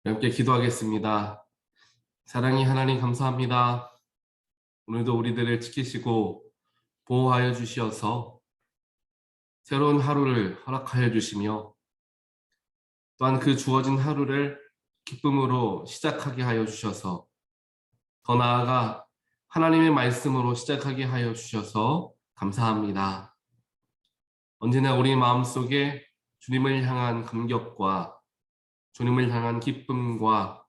함께 기도하겠습니다. 사랑이 하나님 감사합니다. 오늘도 우리들을 지키시고 보호하여 주시어서 새로운 하루를 허락하여 주시며 또한 그 주어진 하루를 기쁨으로 시작하게 하여 주셔서 더 나아가 하나님의 말씀으로 시작하게 하여 주셔서 감사합니다. 언제나 우리 마음속에 주님을 향한 감격과 주님을 향한 기쁨과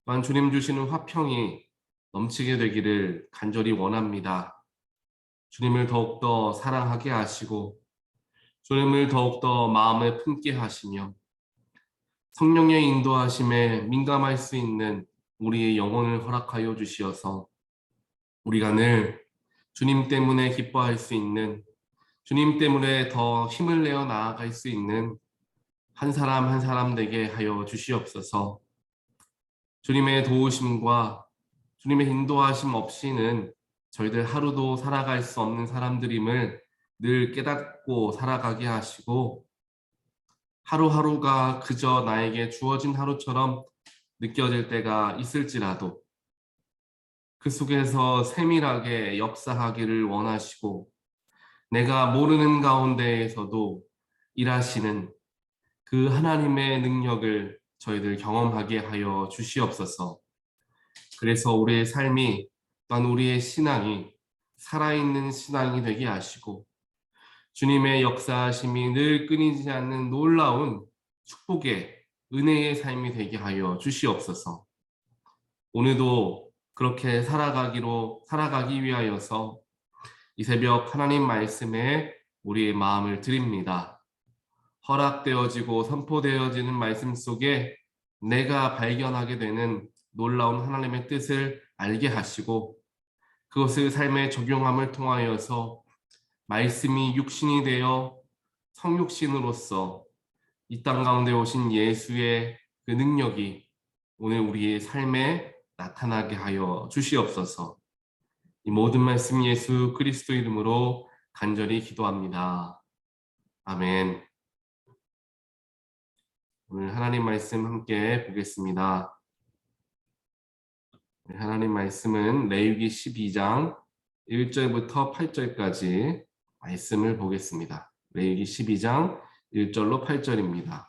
또한 주님 주시는 화평이 넘치게 되기를 간절히 원합니다. 주님을 더욱더 사랑하게 하시고 주님을 더욱더 마음에 품게 하시며 성령의 인도하심에 민감할 수 있는 우리의 영혼을 허락하여 주시어서 우리가 늘 주님 때문에 기뻐할 수 있는, 주님 때문에 더 힘을 내어 나아갈 수 있는 한 사람 한 사람 되게 하여 주시옵소서. 주님의 도우심과 주님의 인도하심 없이는 저희들 하루도 살아갈 수 없는 사람들임을 늘 깨닫고 살아가게 하시고 하루하루가 그저 나에게 주어진 하루처럼 느껴질 때가 있을지라도 그 속에서 세밀하게 역사하기를 원하시고 내가 모르는 가운데에서도 일하시는 그 하나님의 능력을 저희들 경험하게 하여 주시옵소서. 그래서 우리의 삶이 또한 우리의 신앙이 살아있는 신앙이 되게 하시고 주님의 역사하심이 늘 끊이지 않는 놀라운 축복의 은혜의 삶이 되게 하여 주시옵소서. 오늘도 그렇게 살아가기 위하여서 이 새벽 하나님 말씀에 우리의 마음을 드립니다. 허락되어지고 선포되어지는 말씀 속에 내가 발견하게 되는 놀라운 하나님의 뜻을 알게 하시고 그것을 삶에 적용함을 통하여서 말씀이 육신이 되어 성육신으로서 이 땅 가운데 오신 예수의 그 능력이 오늘 우리의 삶에 나타나게 하여 주시옵소서. 이 모든 말씀 예수 그리스도 이름으로 간절히 기도합니다. 아멘. 오늘 하나님 말씀 함께 보겠습니다. 하나님 말씀은 레위기 12장 1절부터 8절까지 말씀을 보겠습니다. 레위기 12장 1절로 8절입니다.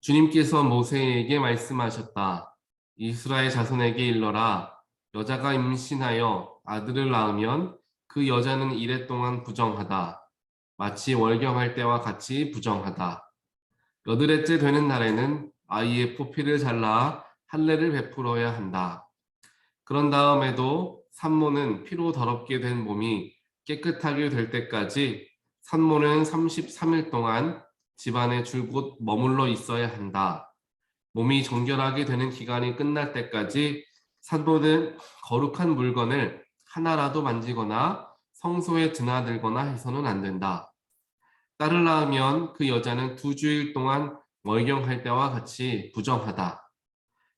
주님께서 모세에게 말씀하셨다. 이스라엘 자손에게 일러라. 여자가 임신하여 아들을 낳으면 그 여자는 이래 동안 부정하다. 마치 월경할 때와 같이 부정하다. 여드레째 되는 날에는 아이의 포피를 잘라 할례를 베풀어야 한다. 그런 다음에도 산모는 피로 더럽게 된 몸이 깨끗하게 될 때까지 산모는 33일 동안 집안에 줄곧 머물러 있어야 한다. 몸이 정결하게 되는 기간이 끝날 때까지 산모는 거룩한 물건을 하나라도 만지거나 성소에 드나들거나 해서는 안 된다. 딸을 낳으면 그 여자는 2주일 동안 월경할 때와 같이 부정하다.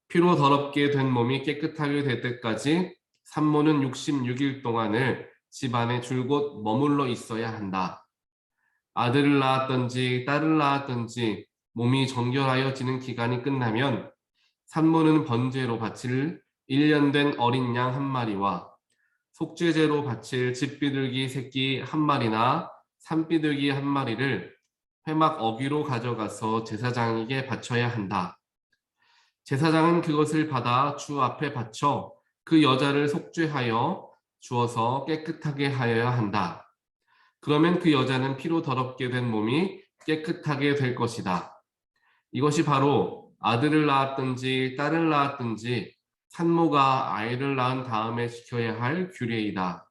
피로 더럽게 된 몸이 깨끗하게 될 때까지 산모는 66일 동안을 집안에 줄곧 머물러 있어야 한다. 아들을 낳았든지 딸을 낳았든지 몸이 정결하여지는 기간이 끝나면 산모는 번제로 바칠 1년 된 어린 양 한 마리와 속죄제로 바칠 집비둘기 새끼 한 마리나 산비둘기 한 마리를 회막 어귀로 가져가서 제사장에게 바쳐야 한다. 제사장은 그것을 받아 주 앞에 바쳐 그 여자를 속죄하여 주어서 깨끗하게 하여야 한다. 그러면 그 여자는 피로 더럽게 된 몸이 깨끗하게 될 것이다. 이것이 바로 아들을 낳았든지 딸을 낳았든지 산모가 아이를 낳은 다음에 지켜야 할 규례이다.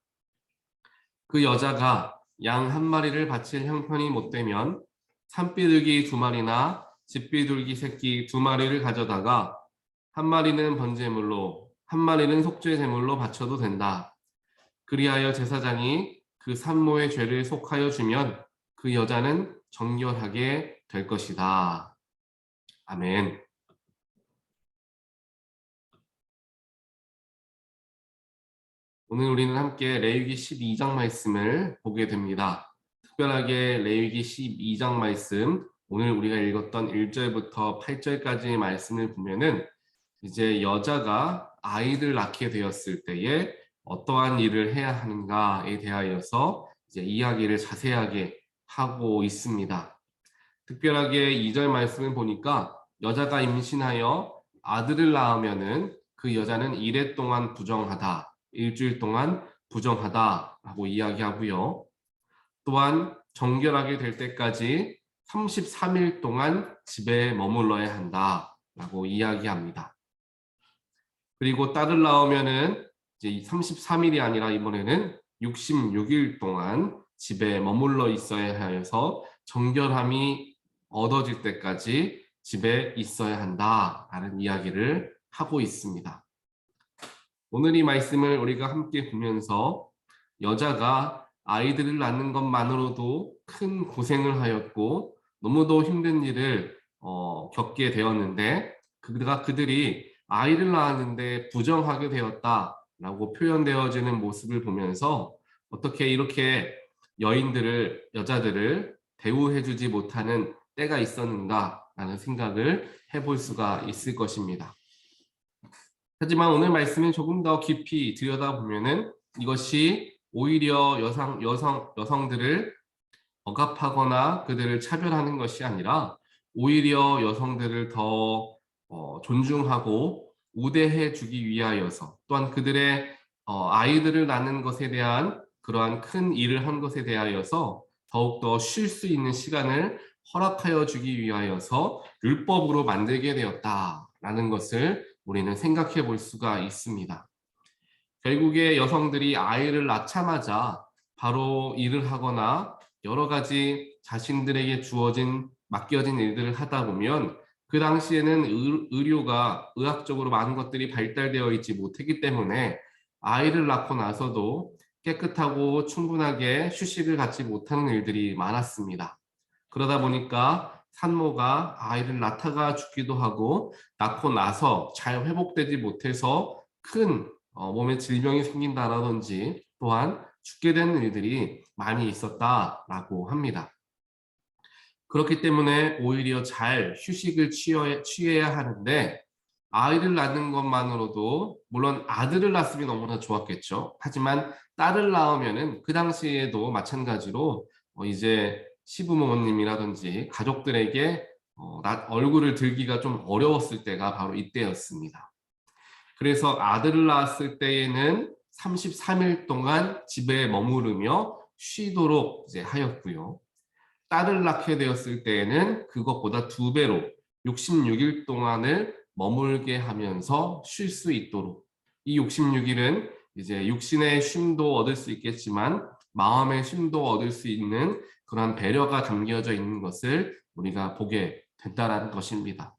그 여자가 양 한 마리를 바칠 형편이 못되면 산비둘기 2마리나 집비둘기 새끼 2마리를 가져다가 한 마리는 번제물로 한 마리는 속죄제물로 바쳐도 된다. 그리하여 제사장이 그 산모의 죄를 속하여 주면 그 여자는 정결하게 될 것이다. 아멘. 오늘 우리는 함께 레위기 12장 말씀을 보게 됩니다. 특별하게 레위기 12장 말씀 오늘 우리가 읽었던 1절부터 8절까지의 말씀을 보면은 이제 여자가 아이를 낳게 되었을 때에 어떠한 일을 해야 하는가에 대하여서 이제 이야기를 자세하게 하고 있습니다. 특별하게 2절 말씀을 보니까 여자가 임신하여 아들을 낳으면은 그 여자는 이래 동안 부정하다, 일주일 동안 부정하다라고 이야기하고요. 또한 정결하게 될 때까지 33일 동안 집에 머물러야 한다라고 이야기합니다. 그리고 딸을 낳으면은 이제 33일이 아니라 이번에는 66일 동안 집에 머물러 있어야 하여서 정결함이 얻어질 때까지 집에 있어야 한다라는 이야기를 하고 있습니다. 오늘 이 말씀을 우리가 함께 보면서 여자가 아이들을 낳는 것만으로도 큰 고생을 하였고 너무도 힘든 일을 겪게 되었는데 그들이 아이를 낳았는데 부정하게 되었다라고 표현되어지는 모습을 보면서 어떻게 이렇게 여자들을 대우해주지 못하는 때가 있었는가라는 생각을 해볼 수가 있을 것입니다. 하지만 오늘 말씀을 조금 더 깊이 들여다보면은 이것이 오히려 여성들을 억압하거나 그들을 차별하는 것이 아니라 오히려 여성들을 더 존중하고 우대해 주기 위하여서 또한 그들의 아이들을 낳는 것에 대한 그러한 큰 일을 한 것에 대하여서 더욱더 쉴 수 있는 시간을 허락하여 주기 위하여서 율법으로 만들게 되었다라는 것을 우리는 생각해 볼 수가 있습니다. 결국에 여성들이 아이를 낳자마자 바로 일을 하거나 여러 가지 자신들에게 맡겨진 일들을 하다 보면 그 당시에는 의료가 의학적으로 많은 것들이 발달되어 있지 못했기 때문에 아이를 낳고 나서도 깨끗하고 충분하게 휴식을 갖지 못하는 일들이 많았습니다. 그러다 보니까 산모가 아이를 낳다가 죽기도 하고 낳고 나서 잘 회복되지 못해서 큰 몸에 질병이 생긴다라든지 또한 죽게 되는 일들이 많이 있었다라고 합니다. 그렇기 때문에 오히려 잘 휴식을 취해야 하는데 아이를 낳는 것만으로도 물론 아들을 낳았으면 너무나 좋았겠죠. 하지만 딸을 낳으면은 그 당시에도 마찬가지로 이제 시부모님이라든지 가족들에게 얼굴을 들기가 좀 어려웠을 때가 바로 이때였습니다. 그래서 아들을 낳았을 때에는 33일 동안 집에 머무르며 쉬도록 이제 하였고요. 딸을 낳게 되었을 때에는 그것보다 2배로 66일 동안을 머물게 하면서 쉴 수 있도록 이 66일은 이제 육신의 쉼도 얻을 수 있겠지만 마음의 쉼도 얻을 수 있는 그런 배려가 담겨져 있는 것을 우리가 보게 된다는 것입니다.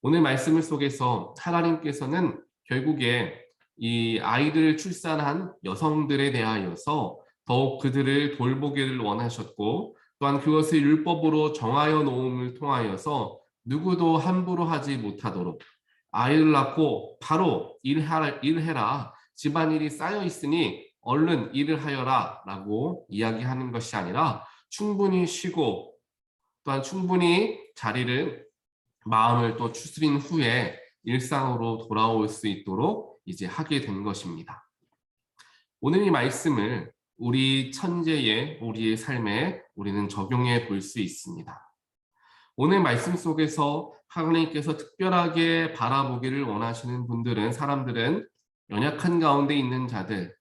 오늘 말씀 속에서 하나님께서는 결국에 이 아이들을 출산한 여성들에 대하여서 더욱 그들을 돌보기를 원하셨고 또한 그것을 율법으로 정하여 놓음을 통하여서 누구도 함부로 하지 못하도록 아이를 낳고 바로 일해라 집안일이 쌓여 있으니 얼른 일을 하여라 라고 이야기하는 것이 아니라 충분히 쉬고 또한 충분히 마음을 또 추스린 후에 일상으로 돌아올 수 있도록 이제 하게 된 것입니다. 오늘 이 말씀을 우리의 삶에 우리는 적용해 볼 수 있습니다. 오늘 말씀 속에서 하나님께서 특별하게 바라보기를 원하시는 사람들은 연약한 가운데 있는 자들,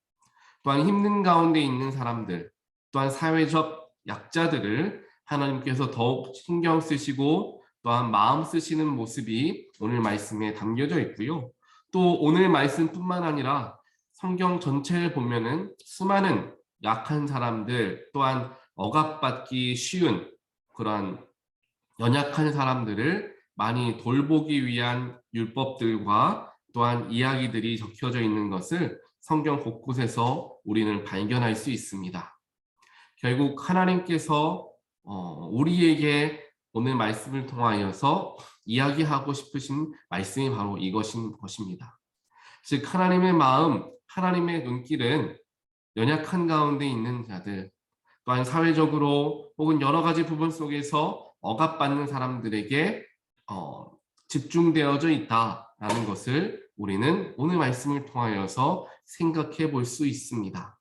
또한 힘든 가운데 있는 사람들, 또한 사회적 약자들을 하나님께서 더욱 신경 쓰시고 또한 마음 쓰시는 모습이 오늘 말씀에 담겨져 있고요. 또 오늘 말씀뿐만 아니라 성경 전체를 보면은 수많은 약한 사람들 또한 억압받기 쉬운 그러한 연약한 사람들을 많이 돌보기 위한 율법들과 또한 이야기들이 적혀져 있는 것을 성경 곳곳에서 우리는 발견할 수 있습니다. 결국 하나님께서 우리에게 오늘 말씀을 통하여서 이야기하고 싶으신 말씀이 바로 이것인 것입니다. 즉 하나님의 마음, 하나님의 눈길은 연약한 가운데 있는 자들, 또한 사회적으로 혹은 여러 가지 부분 속에서 억압받는 사람들에게 집중되어져 있다라는 것을 우리는 오늘 말씀을 통하여서 생각해 볼 수 있습니다.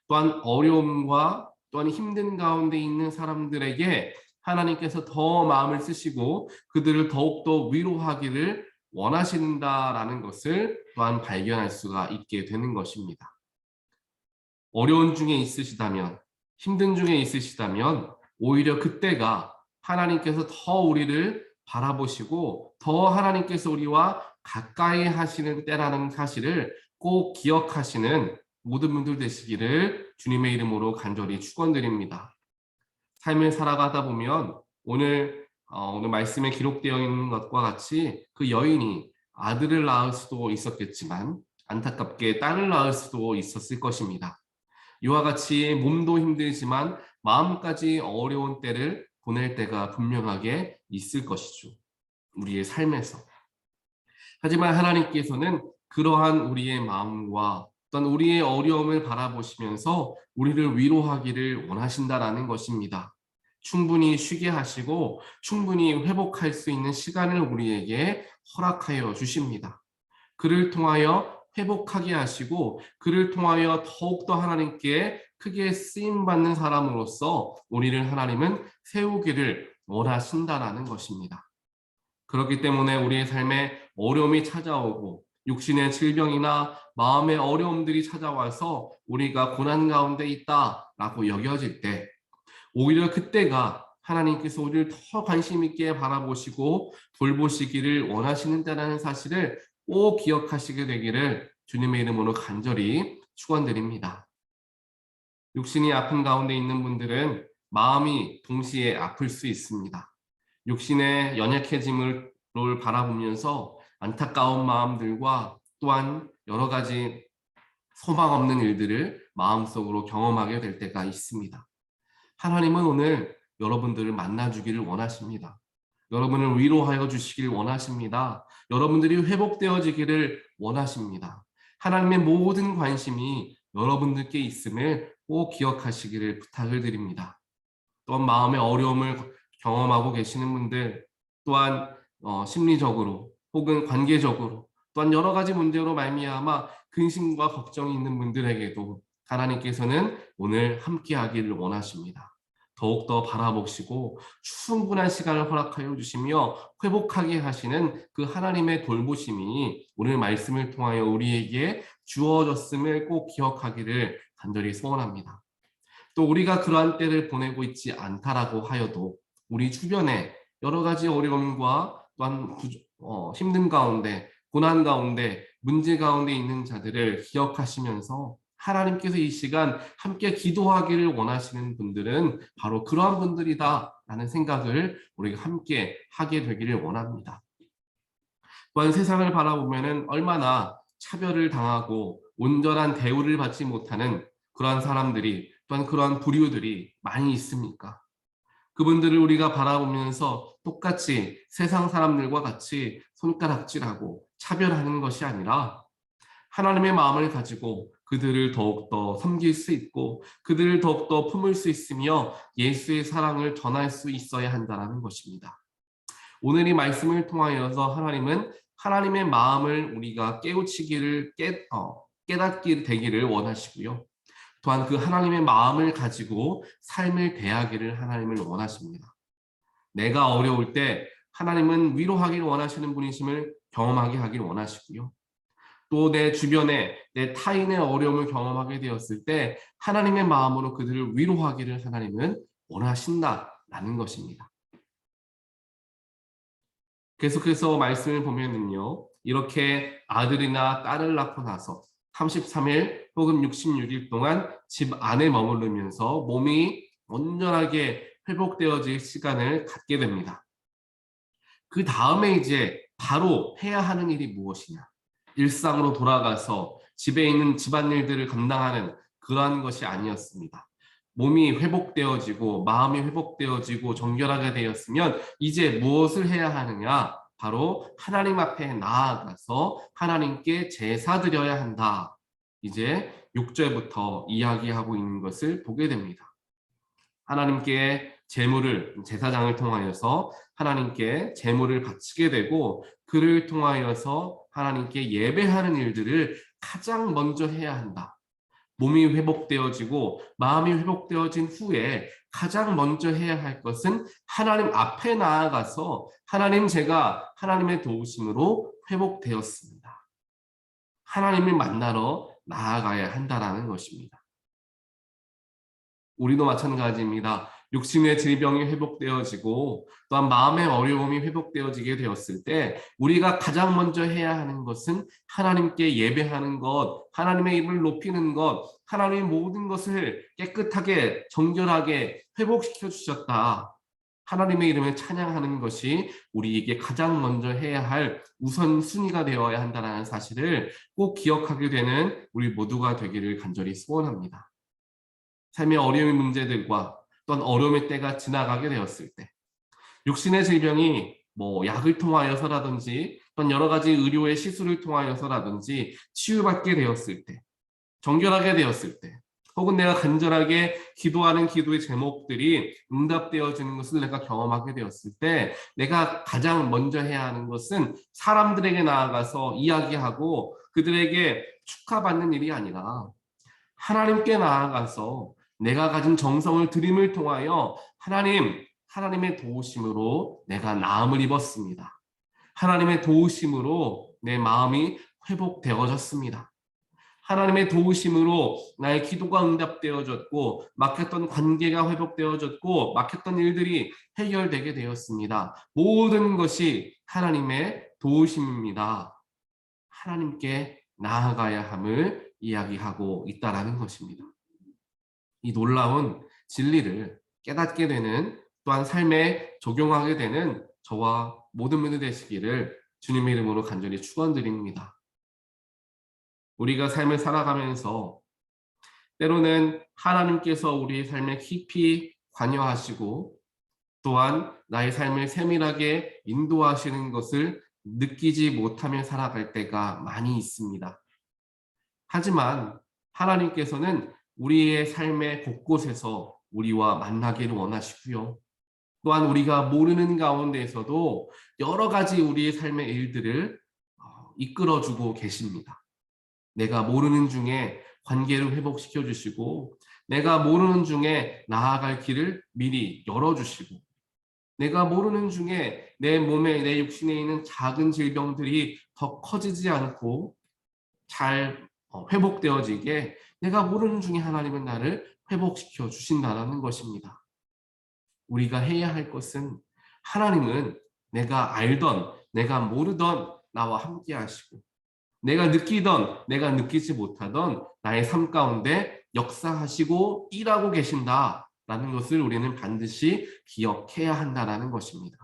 또한 어려움과 또한 힘든 가운데 있는 사람들에게 하나님께서 더 마음을 쓰시고 그들을 더욱더 위로하기를 원하신다라는 것을 또한 발견할 수가 있게 되는 것입니다. 어려운 중에 있으시다면, 힘든 중에 있으시다면 오히려 그때가 하나님께서 더 우리를 바라보시고 더 하나님께서 우리와 가까이 하시는 때라는 사실을 꼭 기억하시는 모든 분들 되시기를 주님의 이름으로 간절히 축원드립니다. 삶을 살아가다 보면 오늘 말씀에 기록되어 있는 것과 같이 그 여인이 아들을 낳을 수도 있었겠지만 안타깝게 딸을 낳을 수도 있었을 것입니다. 이와 같이 몸도 힘들지만 마음까지 어려운 때를 보낼 때가 분명하게 있을 것이죠. 우리의 삶에서. 하지만 하나님께서는 그러한 우리의 마음과 또한 우리의 어려움을 바라보시면서 우리를 위로하기를 원하신다라는 것입니다. 충분히 쉬게 하시고 충분히 회복할 수 있는 시간을 우리에게 허락하여 주십니다. 그를 통하여 회복하게 하시고 그를 통하여 더욱더 하나님께 크게 쓰임받는 사람으로서 우리를 하나님은 세우기를 원하신다라는 것입니다. 그렇기 때문에 우리의 삶에 어려움이 찾아오고 육신의 질병이나 마음의 어려움들이 찾아와서 우리가 고난 가운데 있다라고 여겨질 때 오히려 그때가 하나님께서 우리를 더 관심 있게 바라보시고 돌보시기를 원하시는 때라는 사실을 꼭 기억하시게 되기를 주님의 이름으로 간절히 축원드립니다. 육신이 아픈 가운데 있는 분들은 마음이 동시에 아플 수 있습니다. 육신의 연약해짐을 바라보면서 안타까운 마음들과 또한 여러 가지 소망 없는 일들을 마음속으로 경험하게 될 때가 있습니다. 하나님은 오늘 여러분들을 만나주기를 원하십니다. 여러분을 위로하여 주시길 원하십니다. 여러분들이 회복되어지기를 원하십니다. 하나님의 모든 관심이 여러분들께 있음을 꼭 기억하시기를 부탁을 드립니다. 또한 마음의 어려움을 경험하고 계시는 분들, 또한 심리적으로 혹은 관계적으로 또한 여러 가지 문제로 말미암아 근심과 걱정이 있는 분들에게도 하나님께서는 오늘 함께하기를 원하십니다. 더욱더 바라보시고 충분한 시간을 허락하여 주시며 회복하게 하시는 그 하나님의 돌보심이 오늘 말씀을 통하여 우리에게 주어졌음을 꼭 기억하기를 간절히 소원합니다. 또 우리가 그러한 때를 보내고 있지 않다라고 하여도 우리 주변에 여러 가지 어려움과 또한 힘든 가운데, 고난 가운데, 문제 가운데 있는 자들을 기억하시면서 하나님께서 이 시간 함께 기도하기를 원하시는 분들은 바로 그러한 분들이다라는 생각을 우리가 함께 하게 되기를 원합니다. 또한 세상을 바라보면 얼마나 차별을 당하고 온전한 대우를 받지 못하는 그러한 사람들이 또한 그러한 부류들이 많이 있습니까? 그분들을 우리가 바라보면서 똑같이 세상 사람들과 같이 손가락질하고 차별하는 것이 아니라 하나님의 마음을 가지고 그들을 더욱더 섬길 수 있고 그들을 더욱더 품을 수 있으며 예수의 사랑을 전할 수 있어야 한다는 것입니다. 오늘 이 말씀을 통하여서 하나님은 하나님의 마음을 우리가 깨닫게 되기를 원하시고요. 또한 그 하나님의 마음을 가지고 삶을 대하기를 하나님을 원하십니다. 내가 어려울 때 하나님은 위로하기를 원하시는 분이심을 경험하게 하기를 원하시고요. 또 내 주변에 내 타인의 어려움을 경험하게 되었을 때 하나님의 마음으로 그들을 위로하기를 하나님은 원하신다라는 것입니다. 계속해서 말씀을 보면은요, 이렇게 아들이나 딸을 낳고 나서 33일 혹은 66일 동안 집 안에 머무르면서 몸이 온전하게 회복되어질 시간을 갖게 됩니다. 그 다음에 이제 바로 해야 하는 일이 무엇이냐? 일상으로 돌아가서 집에 있는 집안일들을 감당하는 그러한 것이 아니었습니다. 몸이 회복되어지고 마음이 회복되어지고 정결하게 되었으면 이제 무엇을 해야 하느냐? 바로 하나님 앞에 나아가서 하나님께 제사 드려야 한다. 이제 6절부터 이야기하고 있는 것을 보게 됩니다. 하나님께 제사장을 통하여서 하나님께 제물을 바치게 되고 그를 통하여서 하나님께 예배하는 일들을 가장 먼저 해야 한다. 몸이 회복되어지고 마음이 회복되어진 후에 가장 먼저 해야 할 것은 하나님 앞에 나아가서 하나님, 제가 하나님의 도우심으로 회복되었습니다. 하나님을 만나러 나아가야 한다라는 것입니다. 우리도 마찬가지입니다. 육신의 질병이 회복되어지고 또한 마음의 어려움이 회복되어지게 되었을 때 우리가 가장 먼저 해야 하는 것은 하나님께 예배하는 것, 하나님의 이름을 높이는 것, 하나님의 모든 것을 깨끗하게 정결하게 회복시켜 주셨다. 하나님의 이름을 찬양하는 것이 우리에게 가장 먼저 해야 할 우선순위가 되어야 한다는 사실을 꼭 기억하게 되는 우리 모두가 되기를 간절히 소원합니다. 삶의 어려움의 문제들과 또한 어려움의 때가 지나가게 되었을 때 육신의 질병이 약을 통하여서라든지 또는 여러 가지 의료의 시술을 통하여서라든지 치유받게 되었을 때, 정결하게 되었을 때, 혹은 내가 간절하게 기도하는 기도의 제목들이 응답되어지는 것을 내가 경험하게 되었을 때 내가 가장 먼저 해야 하는 것은 사람들에게 나아가서 이야기하고 그들에게 축하받는 일이 아니라 하나님께 나아가서 내가 가진 정성을 드림을 통하여 하나님의 도우심으로 내가 나음을 입었습니다. 하나님의 도우심으로 내 마음이 회복되어졌습니다. 하나님의 도우심으로 나의 기도가 응답되어졌고 막혔던 관계가 회복되어졌고 막혔던 일들이 해결되게 되었습니다. 모든 것이 하나님의 도우심입니다. 하나님께 나아가야 함을 이야기하고 있다라는 것입니다. 이 놀라운 진리를 깨닫게 되는 또한 삶에 적용하게 되는 저와 모든 분들 되시기를 주님의 이름으로 간절히 축원드립니다. 우리가 삶을 살아가면서 때로는 하나님께서 우리의 삶에 깊이 관여하시고 또한 나의 삶을 세밀하게 인도하시는 것을 느끼지 못하며 살아갈 때가 많이 있습니다. 하지만 하나님께서는 우리의 삶의 곳곳에서 우리와 만나기를 원하시고요. 또한 우리가 모르는 가운데에서도 여러 가지 우리의 삶의 일들을 이끌어주고 계십니다. 내가 모르는 중에 관계를 회복시켜 주시고 내가 모르는 중에 나아갈 길을 미리 열어주시고 내가 모르는 중에 내 몸에 내 육신에 있는 작은 질병들이 더 커지지 않고 잘 회복되어지게 내가 모르는 중에 하나님은 나를 회복시켜 주신다는 것입니다. 우리가 해야 할 것은 하나님은 내가 알던 내가 모르던 나와 함께 하시고 내가 느끼던 내가 느끼지 못하던 나의 삶 가운데 역사하시고 일하고 계신다라는 것을 우리는 반드시 기억해야 한다는 것입니다.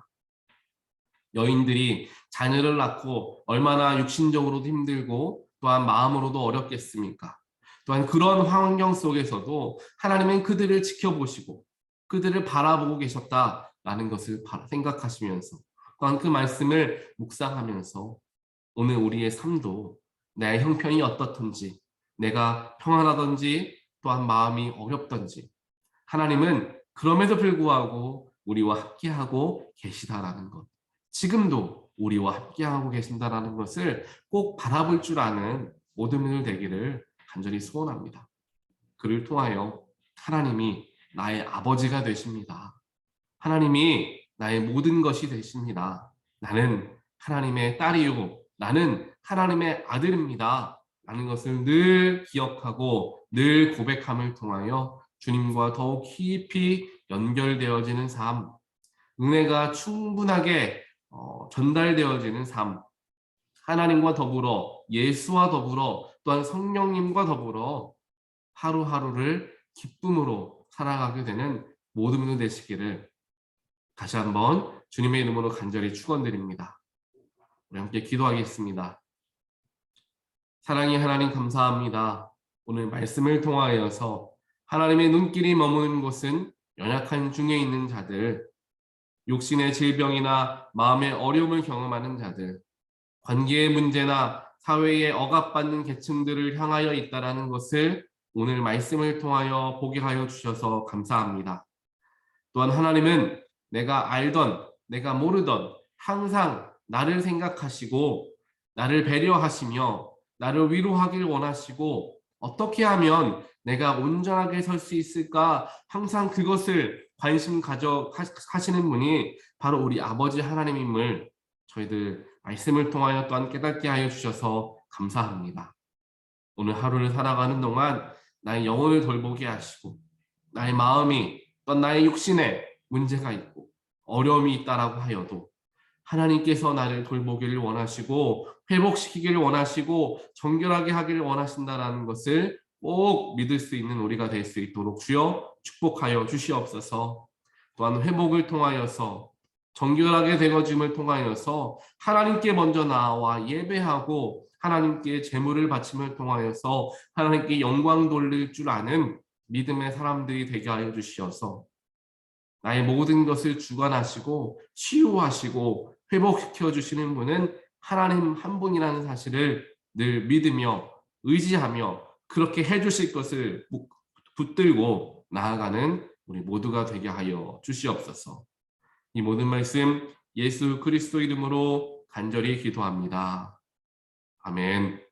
여인들이 자녀를 낳고 얼마나 육신적으로도 힘들고 또한 마음으로도 어렵겠습니까? 또한 그런 환경 속에서도 하나님은 그들을 지켜보시고 그들을 바라보고 계셨다라는 것을 생각하시면서 또한 그 말씀을 묵상하면서 오늘 우리의 삶도 내 형편이 어떻든지 내가 평안하든지 또한 마음이 어렵든지 하나님은 그럼에도 불구하고 우리와 함께하고 계시다라는 것, 지금도 우리와 함께하고 계신다라는 것을 꼭 바라볼 줄 아는 모든 분들 되기를 간절히 소원합니다. 그를 통하여 하나님이 나의 아버지가 되십니다. 하나님이 나의 모든 것이 되십니다. 나는 하나님의 딸이요 나는 하나님의 아들입니다. 라는 것을 늘 기억하고 늘 고백함을 통하여 주님과 더욱 깊이 연결되어지는 삶, 은혜가 충분하게 전달되어지는 삶, 하나님과 더불어 예수와 더불어 또한 성령님과 더불어 하루하루를 기쁨으로 살아가게 되는 모든 분들 되시기를 다시 한번 주님의 이름으로 간절히 축원드립니다. 우리 함께 기도하겠습니다. 사랑의 하나님 감사합니다. 오늘 말씀을 통하여서 하나님의 눈길이 머무는 곳은 연약한 중에 있는 자들, 육신의 질병이나 마음의 어려움을 경험하는 자들, 관계의 문제나 사회에 억압받는 계층들을 향하여 있다라는 것을 오늘 말씀을 통하여 보게 하여 주셔서 감사합니다. 또한 하나님은 내가 알던, 내가 모르던 항상 나를 생각하시고 나를 배려하시며 나를 위로하길 원하시고 어떻게 하면 내가 온전하게 설 수 있을까 항상 그것을 관심 가져 하시는 분이 바로 우리 아버지 하나님임을 저희들 말씀을 통하여 또한 깨닫게 하여 주셔서 감사합니다. 오늘 하루를 살아가는 동안 나의 영혼을 돌보게 하시고 나의 마음이 또한 나의 육신에 문제가 있고 어려움이 있다라고 하여도 하나님께서 나를 돌보기를 원하시고 회복시키기를 원하시고 정결하게 하기를 원하신다라는 것을 꼭 믿을 수 있는 우리가 될 수 있도록 주여 축복하여 주시옵소서. 또한 회복을 통하여서 정결하게 되어짐을 통하여서 하나님께 먼저 나와 예배하고 하나님께 제물을 바침을 통하여서 하나님께 영광 돌릴 줄 아는 믿음의 사람들이 되게 하여 주시어서 나의 모든 것을 주관하시고 치유하시고 회복시켜 주시는 분은 하나님 한 분이라는 사실을 늘 믿으며 의지하며 그렇게 해주실 것을 붙들고 나아가는 우리 모두가 되게 하여 주시옵소서. 이 모든 말씀 예수 그리스도 이름으로 간절히 기도합니다. 아멘.